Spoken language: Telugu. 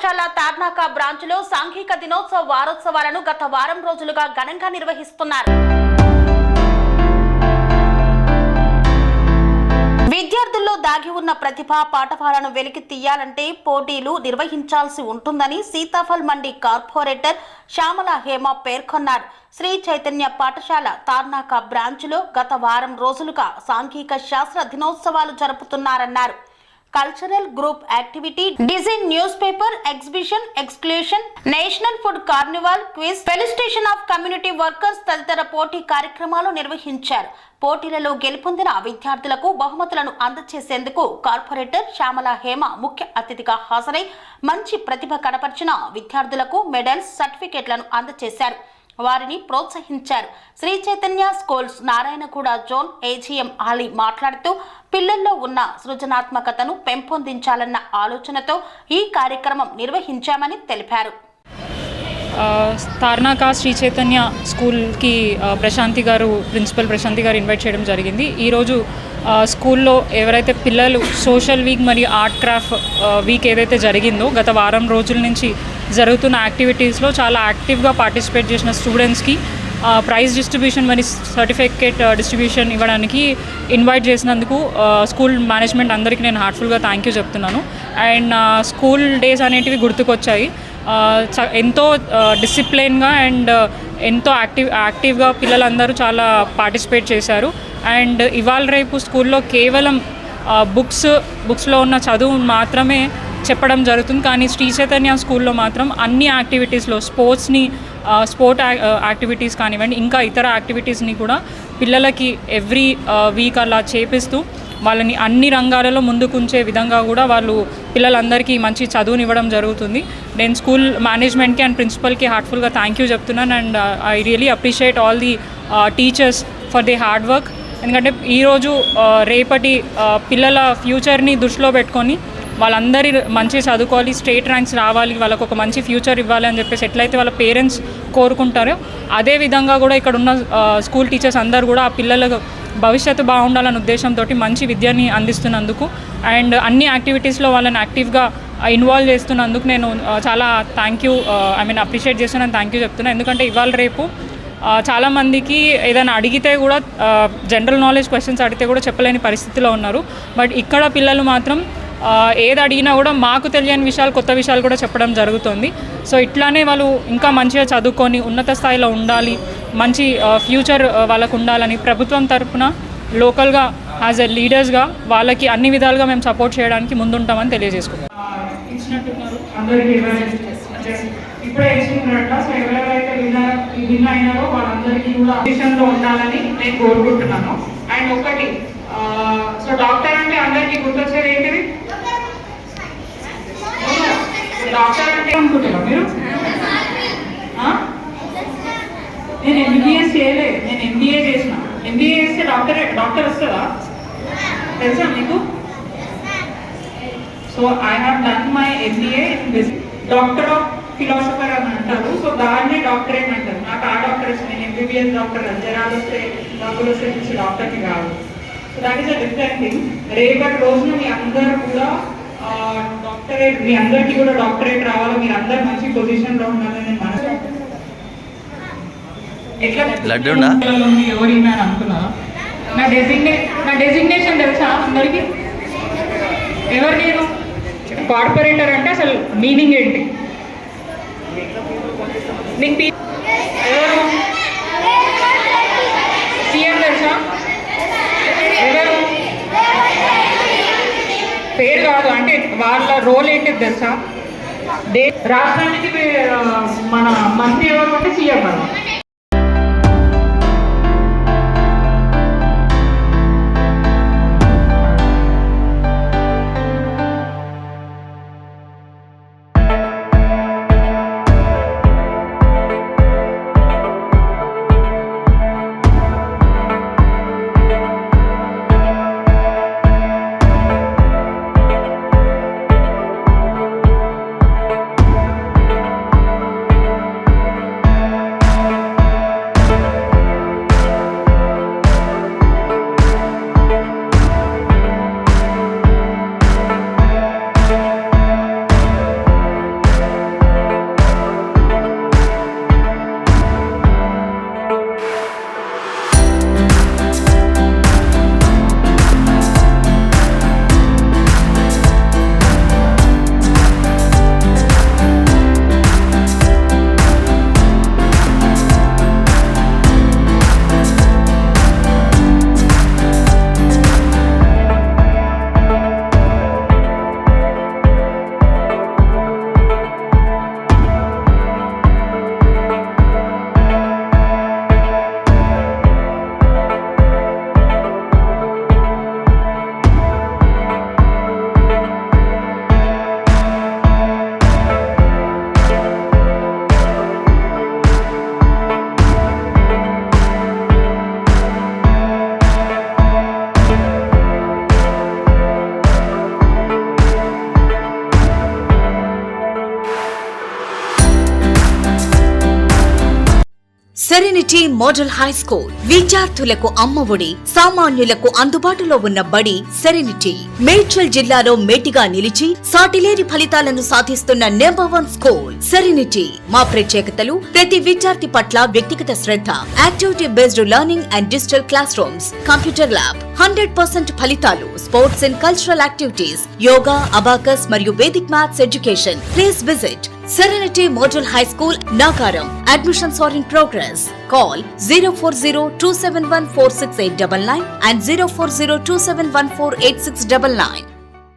పాఠశాల తార్నాక బ్రాంచ్లో సాంఘిక దినోత్సవ వారోత్సవాలను గత వారం రోజులుగా ఘనంగా నిర్వహిస్తున్నారు. విద్యార్థుల్లో దాగి ఉన్న ప్రతిభ పాఠవాలను వెలికి తీయాలంటే పోటీలు నిర్వహించాల్సి ఉంటుందని సీతాఫల్ మండి కార్పొరేటర్ శ్యామల హేమ పేర్కొన్నారు. శ్రీ చైతన్య పాఠశాల తార్నాక బ్రాంచ్లో గత వారం రోజులుగా సాంఘిక శాస్త్ర దినోత్సవాలు జరుపుతున్నారన్నారు. Cultural group activity, design news paper exhibition, exclusion, national food carnival, quiz, felicitation of community workers తదితర పోటీ కార్యక్రమాలు నిర్వహించారు. పోటీలలో గెలుపొందిన విద్యార్థులకు బహుమతులను అందజేసేందుకు కార్పొరేటర్ శ్యామల హేమ ముఖ్య అతిథిగా హాజరై మంచి ప్రతిభ కనపరిచిన విద్యార్థులకు మెడల్స్, సర్టిఫికెట్లను అందజేశారు. వారిని ప్రోత్సహించారు. Shri Chaitanya schools Narayanguda zone AGM Ali మాట్లాడుతూ పిల్లల్లో ఉన్న సృజనాత్మకతను పెంపొందించాలన్న ఆలోచనతో ఈ కార్యక్రమం నిర్వహించామని తెలిపారు. తార్నాక శ్రీ చైతన్య స్కూల్కి ప్రిన్సిపల్ ప్రశాంతి గారు ఇన్వైట్ చేయడం జరిగింది. ఈరోజు స్కూల్లో ఎవరైతే పిల్లలు సోషల్ వీక్ మరియు ఆర్ట్ క్రాఫ్ట్ వీక్ ఏదైతే జరిగిందో గత వారం రోజుల నుంచి జరుగుతున్న యాక్టివిటీస్లో చాలా యాక్టివ్గా పార్టిసిపేట్ చేసిన స్టూడెంట్స్కి ప్రైజ్ డిస్ట్రిబ్యూషన్ మరియు సర్టిఫికేట్ డిస్ట్రిబ్యూషన్ ఇవ్వడానికి ఇన్వైట్ చేసినందుకు స్కూల్ మేనేజ్మెంట్ అందరికీ నేను హార్ట్ఫుల్గా థ్యాంక్ యూ చెప్తున్నాను. అండ్ స్కూల్ డేస్ అనేటివి గుర్తుకొచ్చాయి. ఎంతో డిసిప్లిన్గా అండ్ ఎంతో యాక్టివ్గా పిల్లలందరూ చాలా పార్టిసిపేట్ చేశారు. అండ్ ఇవాళ రేపు స్కూల్లో కేవలం బుక్స్లో ఉన్న చదువు మాత్రమే చెప్పడం జరుగుతుంది. కానీ శ్రీ చైతన్య స్కూల్లో మాత్రం అన్ని యాక్టివిటీస్లో స్పోర్ట్ యాక్టివిటీస్ కానివ్వండి, ఇంకా ఇతర యాక్టివిటీస్ని కూడా పిల్లలకి ఎవ్రీ వీక్ అలా చేపిస్తూ వాళ్ళని అన్ని రంగాలలో ముందుకుంచే విధంగా కూడా వాళ్ళు పిల్లలందరికీ మంచి చదువునివ్వడం జరుగుతుంది. నేను స్కూల్ మేనేజ్మెంట్కి అండ్ ప్రిన్సిపల్కి హార్ట్ఫుల్గా థ్యాంక్ యూ చెప్తున్నాను. And I really appreciate all the teachers for the hard work. ఎందుకంటే ఈరోజు రేపటి పిల్లల ఫ్యూచర్ని దృష్టిలో పెట్టుకొని వాళ్ళందరి మంచి చదువుకోవాలి, స్టేట్ ర్యాంక్స్ రావాలి, వాళ్ళకు ఒక మంచి ఫ్యూచర్ ఇవ్వాలి అని చెప్పేసి ఎట్లయితే వాళ్ళ పేరెంట్స్ కోరుకుంటారో అదే విధంగా కూడా ఇక్కడ ఉన్న స్కూల్ టీచర్స్ అందరూ కూడా ఆ పిల్లలకు భవిష్యత్తు బాగుండాలనే ఉద్దేశంతో మంచి విద్యని అందిస్తున్నందుకు అండ్ అన్ని యాక్టివిటీస్లో వాళ్ళని యాక్టివ్గా ఇన్వాల్వ్ చేస్తున్నందుకు నేను చాలా అప్రిషియేట్ చేస్తున్నాను, థ్యాంక్ యూ చెప్తున్నాను. ఎందుకంటే ఇవాళ రేపు చాలామందికి ఏదైనా అడిగితే కూడా జనరల్ నాలెడ్జ్ క్వశ్చన్స్ అడిగితే కూడా చెప్పలేని పరిస్థితిలో ఉన్నారు. బట్ ఇక్కడ పిల్లలు మాత్రం ఏది అడిగినా కూడా మాకు తెలియని విషయాలు, కొత్త విషయాలు కూడా చెప్పడం జరుగుతుంది. సో ఇట్లానే వాళ్ళు ఇంకా మంచిగా చదువుకొని ఉన్నత స్థాయిలో ఉండాలి, మంచి ఫ్యూచర్ వాళ్ళకు ఉండాలని ప్రభుత్వం తరఫున లోకల్గా యాజ్ ఎ లీడర్స్గా వాళ్ళకి అన్ని విధాలుగా మేము సపోర్ట్ చేయడానికి ముందుంటామని తెలియజేసుకుంటాం. ఇప్పుడే ఇచ్చినట్ల సో ఎవరెవరైతే విన్ అయినారో వాళ్ళందరికీ కూడా పొజిషన్లో ఉండాలని నేను కోరుకుంటున్నాను. అండ్ ఒకటి సో డాక్టర్ అంటే అందరికీ గుర్తొచ్చేది ఏంటిది? డాక్టర్ అంటే అనుకుంటున్నా మీరు? నేను ఎంబీబీఎస్ చేయలేదు, నేను ఎంబీఏ చేసిన. ఎంబీఏ చేస్తే డాక్టర్ వస్తుందా తెలుసా మీకు? So I have done my MBA doctor of philosopher అని అంటారు. సో దాన్నే డాక్టరేట్ అంటారు. నాకు ఆ డాక్టర్ వస్తుంది, నేను ఎంబీబీఎస్ డాక్టర్ జ్వరాలు వస్తే డబ్బులు వస్తే చూసి డాక్టర్కి కాదు. So that is a different thing. రేపటి రోజున మీ అందరూ కూడా డాక్టరేట్, మీ అందరికీ కూడా డాక్టరేట్ రావాలి, మీరు అందరు మంచి పొజిషన్లో ఉండాలని నేను మనసు ఎట్లా ఎవరైనా అనుకున్నారా? నా డెసిగ్నేషన్ తెలుసా అందరికీ? ఎవరు నేను? కార్పొరేటర్ అంటే అసలు మీనింగ్ ఏంటి నీకు? ఎవరు సీఎం తెలుసా? ఎవరు పేరు కాదు, అంటే వాళ్ళ రోల్ ఏంటిది తెలుసా? రాష్ట్రానికి మన మంత్రి ఎవరు అంటే సీఎం కదా. Serenity model high school. విద్యార్థులకు అమ్మఒడి, సామాన్యులకు అందుబాటులో ఉన్న బడి సెరెనిటీ. మేడ్చల్ జిల్లాలో మేటిగా నిలిచి సాటిలేని ఫలితాలను సాధిస్తున్న నెంబర్ 1 స్కూల్ సెరెనిటీ. మా ప్రత్యేకతలు ప్రతి విద్యార్థి పట్ల వ్యక్తిగత శ్రద్ధ, activity based learning and digital class rooms, computer lab, 100% ఫలితాలు, sports and cultural activities, yoga, abacus మరియు Vedic maths education. Please visit Serenity Model High School, Nagaram. Admissions are in progress. Call 040-271-46899 and 040-271-48699.